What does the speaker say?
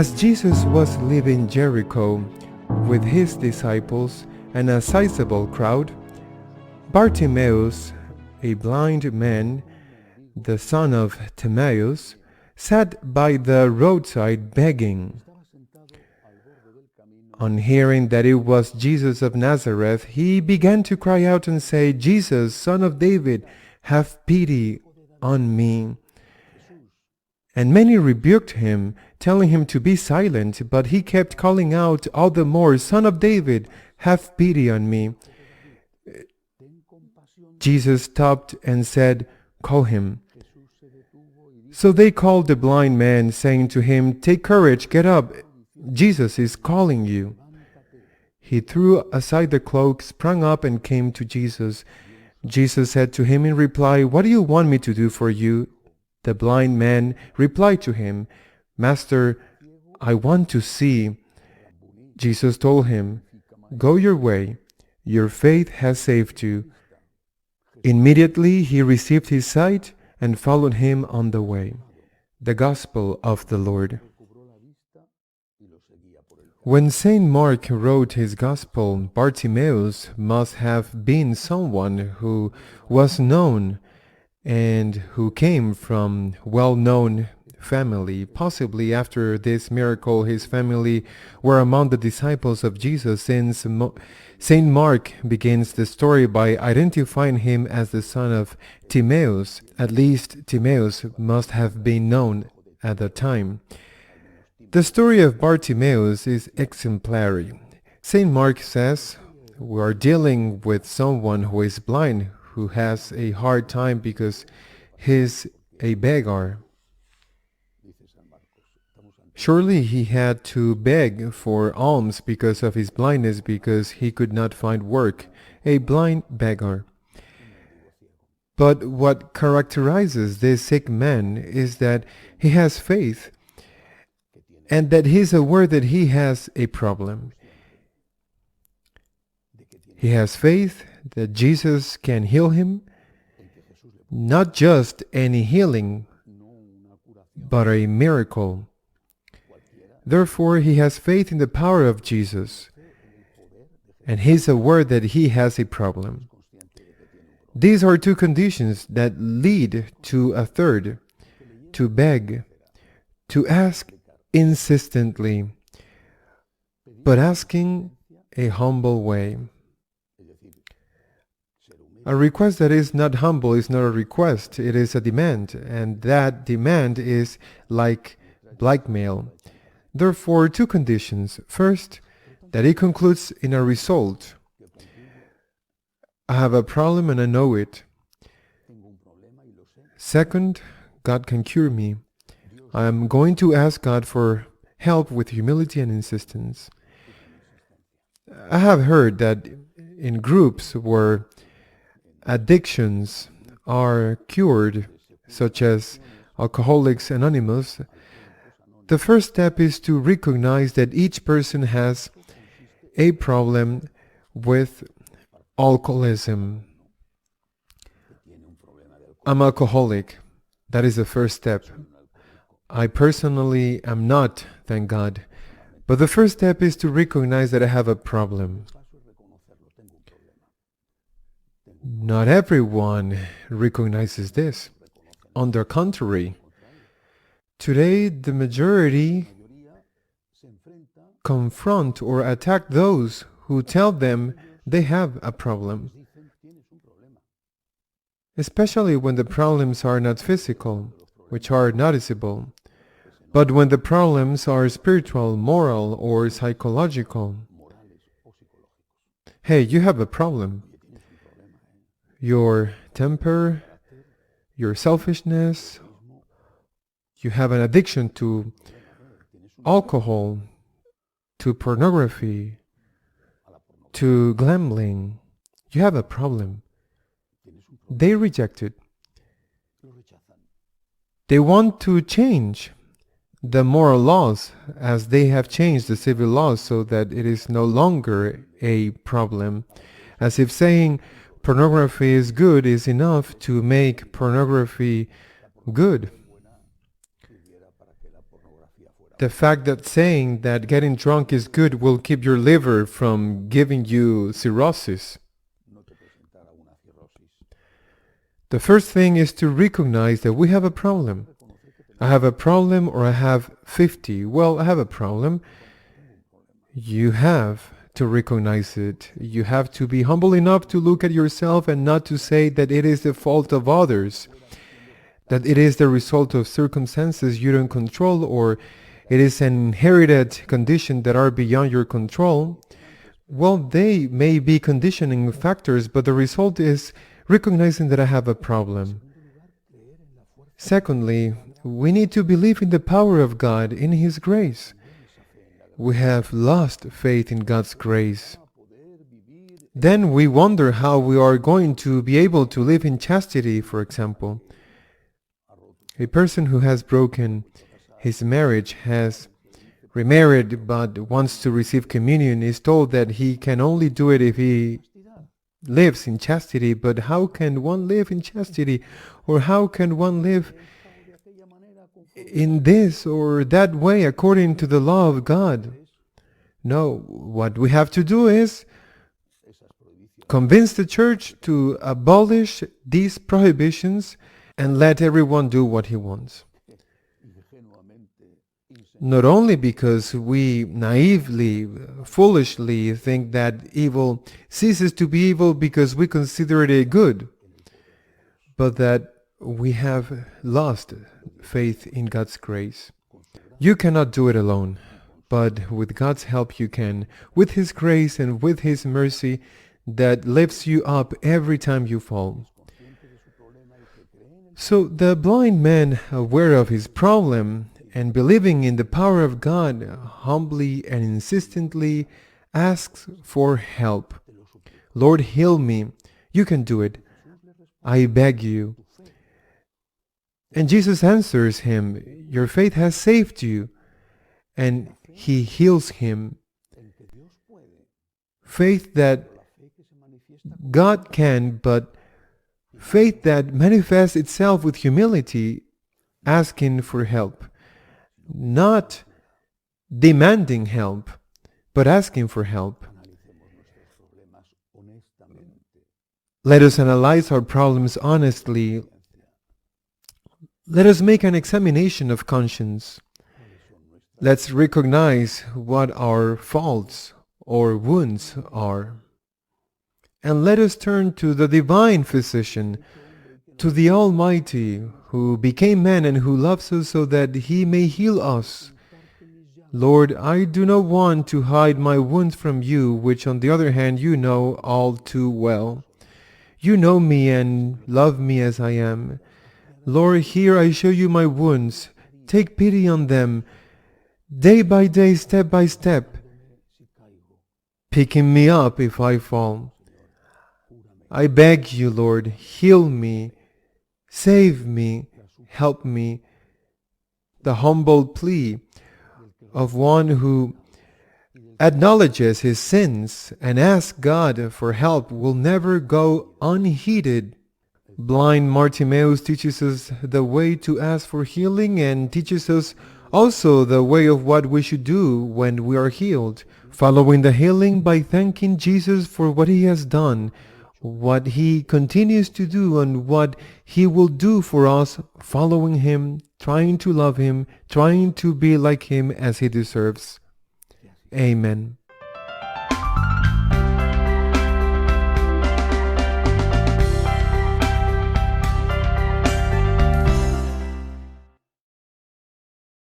As Jesus was leaving Jericho with his disciples and a sizable crowd, Bartimaeus, a blind man, the son of Timaeus, sat by the roadside begging. On hearing that it was Jesus of Nazareth, he began to cry out and say, "Jesus, Son of David, have pity on me." And many rebuked him, telling him to be silent, but he kept calling out all the more, "Son of David, have pity on me." Jesus stopped and said, "Call him." So they called the blind man, saying to him, "Take courage, get up, Jesus is calling you." He threw aside the cloak, sprang up, and came to Jesus. Jesus said to him in reply, "What do you want me to do for you?" The blind man replied to him, "Master, I want to see." Jesus told him, "Go your way, your faith has saved you." Immediately he received his sight and followed him on the way. The Gospel of the Lord. When Saint Mark wrote his Gospel, Bartimaeus must have been someone who was known and who came from well-known family. Possibly after this miracle, his family were among the disciples of Jesus, since Saint Mark begins the story by identifying him as the son of Timaeus. At least Timaeus must have been known at the time. The story of Bartimaeus is exemplary. Saint Mark says, we are dealing with someone who is blind, who has a hard time because he's a beggar. Surely he had to beg for alms because of his blindness, because he could not find work. A blind beggar. But what characterizes this sick man is that he has faith, and that he's aware that he has a problem. He has faith that Jesus can heal him, not just any healing, but a miracle. Therefore, he has faith in the power of Jesus, and he's aware that he has a problem. These are two conditions that lead to a third: to beg, to ask insistently, but asking a humble way. A request that is not humble is not a request, it is a demand, and that demand is like blackmail. Therefore, two conditions. First, that it concludes in a result. I have a problem and I know it. Second, God can cure me. I am going to ask God for help with humility and insistence. I have heard that in groups where addictions are cured, such as Alcoholics Anonymous, the first step is to recognize that each person has a problem with alcoholism. I'm alcoholic. That is the first step. I personally am not, thank God. But the first step is to recognize that I have a problem. Not everyone recognizes this. On the contrary, today the majority confront or attack those who tell them they have a problem, especially when the problems are not physical, which are noticeable, but when the problems are spiritual, moral, or psychological. Hey, you have a problem. Your temper, your selfishness, you have an addiction to alcohol, to pornography, to gambling. You have a problem. They reject it. They want to change the moral laws as they have changed the civil laws so that it is no longer a problem. As if saying pornography is good is enough to make pornography good. The fact that saying that getting drunk is good will keep your liver from giving you cirrhosis. The first thing is to recognize that we have a problem. I have a problem, or I have 50. Well, I have a problem. You have to recognize it. You have to be humble enough to look at yourself and not to say that it is the fault of others, that it is the result of circumstances you don't control, or it is an inherited condition that are beyond your control. Well, they may be conditioning factors, but the result is recognizing that I have a problem. Secondly, we need to believe in the power of God, in His grace. We have lost faith in God's grace. Then we wonder how we are going to be able to live in chastity, for example. A person who has broken his marriage, has remarried but wants to receive communion, is told that he can only do it if he lives in chastity. But how can one live in chastity? Or how can one live in this or that way according to the law of God? No, what we have to do is convince the church to abolish these prohibitions and let everyone do what he wants. Not only because we naively, foolishly think that evil ceases to be evil because we consider it a good, but that we have lost faith in God's grace. You cannot do it alone, but with God's help you can, with His grace and with His mercy that lifts you up every time you fall. So the blind man, aware of his problem and believing in the power of God, humbly and insistently asks for help. Lord, heal me. You can do it. I beg you. And Jesus answers him, your faith has saved you. And He heals him. Faith that God can, but faith that manifests itself with humility, asking for help. Not demanding help, but asking for help. Let us analyze our problems honestly. Let us make an examination of conscience. Let's recognize what our faults or wounds are. And let us turn to the divine physician, to the Almighty, who became man and who loves us so that He may heal us. Lord, I do not want to hide my wounds from you, which on the other hand you know all too well. You know me and love me as I am. Lord, here I show you my wounds. Take pity on them, day by day, step by step, picking me up if I fall. I beg you, Lord, heal me, save me, help me. The humble plea of one who acknowledges his sins and asks God for help will never go unheeded. Blind Bartimaeus teaches us the way to ask for healing and teaches us also the way of what we should do when we are healed, following the healing by thanking Jesus for what He has done, what He continues to do, and what He will do for us, following Him, trying to love Him, trying to be like Him as He deserves. Amen.